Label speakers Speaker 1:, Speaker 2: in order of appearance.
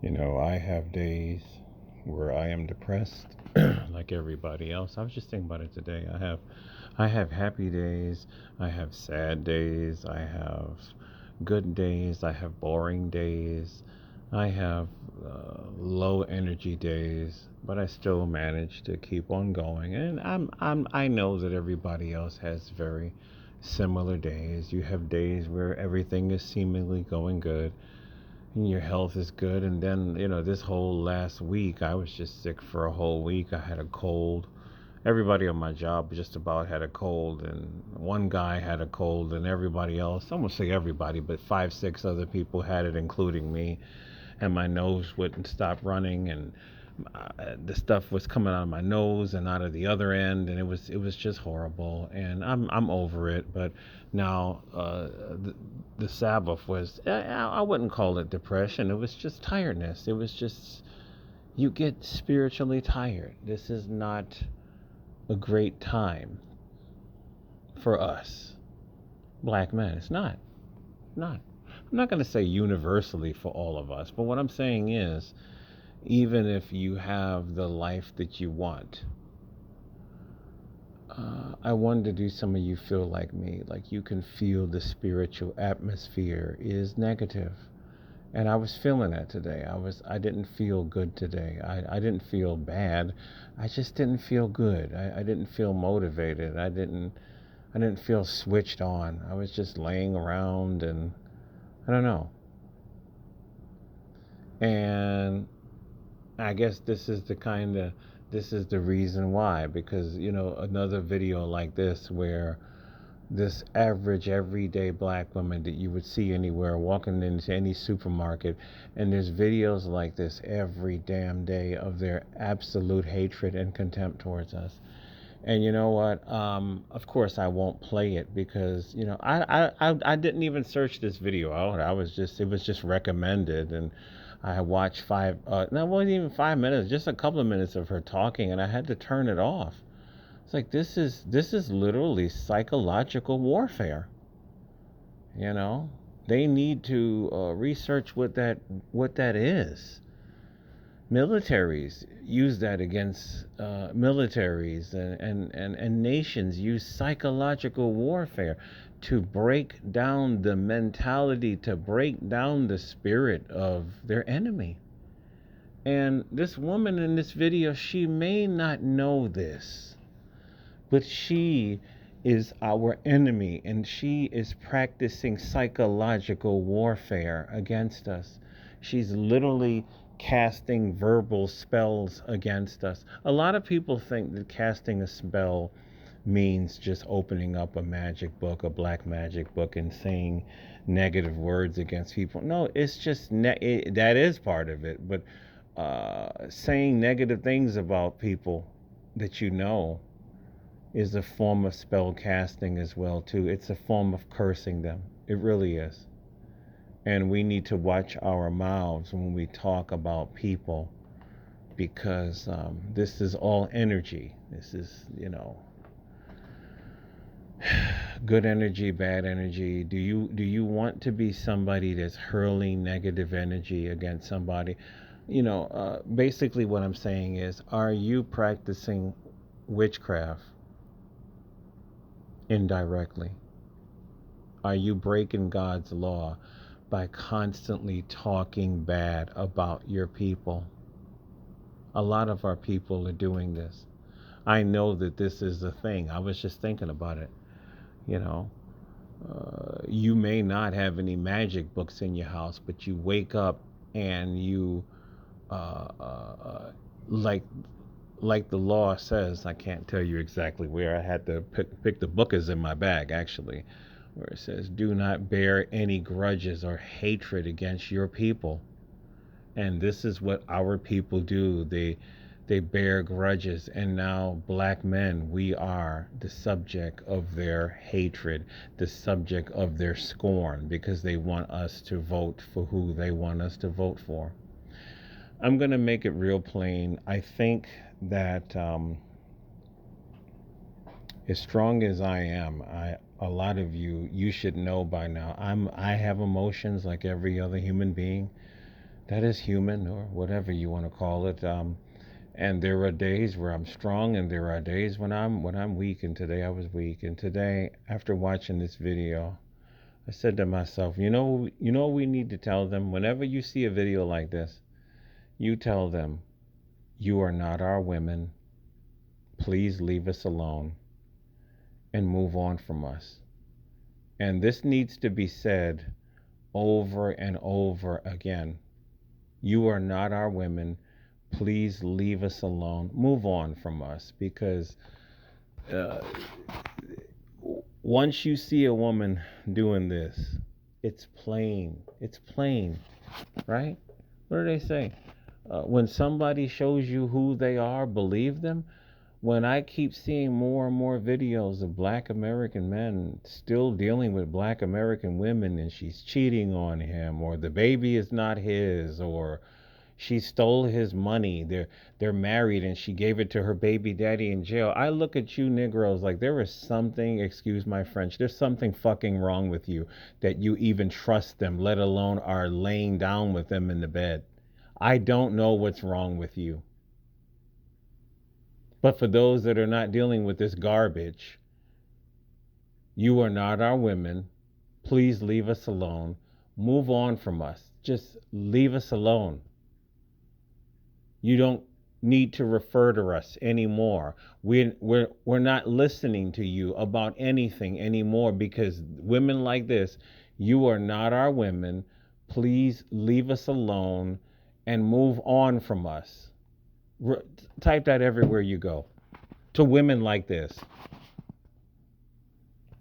Speaker 1: I have days where I am depressed like everybody else. I was just thinking about it today. I have happy days, I have sad days, I have good days, I have boring days, I have low energy days, but I still manage to keep on going. And I know that everybody else has very similar days. You have days where everything is seemingly going good and your health is good. And then, this whole last week, I was just sick for a whole week. I had a cold. Everybody on my job just about had a cold, and one guy had a cold, and everybody else, I won't say everybody, but five, six other people had it, including me. And my nose wouldn't stop running, and the stuff was coming out of my nose and out of the other end, and it was just horrible. And I'm over it. But now the Sabbath was, I wouldn't call it depression. It was just tiredness. It was just, you get spiritually tired. This is not a great time for us black men. It's not. Not. I'm not going to say universally for all of us, but what I'm saying is, even if you have the life that you want, I wonder, do some of you feel like me? Like you can feel the spiritual atmosphere is negative. And I was feeling that today. I didn't feel good today. I didn't feel bad. I just didn't feel good. I didn't feel motivated. I didn't feel switched on. I was just laying around, and I don't know. And I guess this is the reason why, because another video like this where this average everyday black woman that you would see anywhere walking into any supermarket, and there's videos like this every damn day of their absolute hatred and contempt towards us. And you know what? Of course, I won't play it because I didn't even search this video out. It was just recommended, and I watched no, it wasn't even 5 minutes, just a couple of minutes of her talking, and I had to turn it off. It's like this is literally psychological warfare. You know, they need to research what that is. Militaries use that against militaries, and nations use psychological warfare to break down the mentality, to break down the spirit of their enemy. And this woman in this video, she may not know this, but she is our enemy, and she is practicing psychological warfare against us. She's literally casting verbal spells against us. A lot of people think that casting a spell means just opening up a magic book, a black magic book, and saying negative words against people. No, it's just that is part of it, but saying negative things about people that is a form of spell casting as well too. It's a form of cursing them. It really is. And we need to watch our mouths when we talk about people, because this is all energy. This is, good energy, bad energy. Do you want to be somebody that's hurling negative energy against somebody? Basically what I'm saying is, are you practicing witchcraft indirectly? Are you breaking God's law by constantly talking bad about your people? A lot of our people are doing this. I know that this is a thing. I was just thinking about it. You know, you may not have any magic books in your house, but you wake up and you, uh, uh, uh, like like the law says. I can't tell you exactly where. I had to pick the book is in my bag actually, where it says, "Do not bear any grudges or hatred against your people." And this is what our people do. They bear grudges, and now black men, we are the subject of their hatred, the subject of their scorn, because they want us to vote for who they want us to vote for. I'm going to make it real plain. I think that as strong as I am, a lot of you should know by now. I have emotions like every other human being. That is human, or whatever you want to call it. And there are days where I'm strong, and there are days when I'm weak. And today I was weak. And today, after watching this video, I said to myself, what we need to tell them. Whenever you see a video like this, you tell them, you are not our women. Please leave us alone and move on from us. And this needs to be said over and over again. You are not our women. Please leave us alone. Move on from us. Because uh, once you see a woman doing this, it's plain. It's plain, right? What do they say? When somebody shows you who they are, believe them. When I keep seeing more and more videos of black American men still dealing with black American women, and she's cheating on him, or the baby is not his, or she stole his money, they're married and she gave it to her baby daddy in jail. I look at you Negroes like there is something, excuse my French, there's something fucking wrong with you that you even trust them, let alone are laying down with them in the bed. I don't know what's wrong with you. But for those that are not dealing with this garbage, you are not our women. Please leave us alone. Move on from us. Just leave us alone. You don't need to refer to us anymore. We're not listening to you about anything anymore, because women like this, you are not our women. Please leave us alone and move on from us. Type that everywhere you go. To women like this.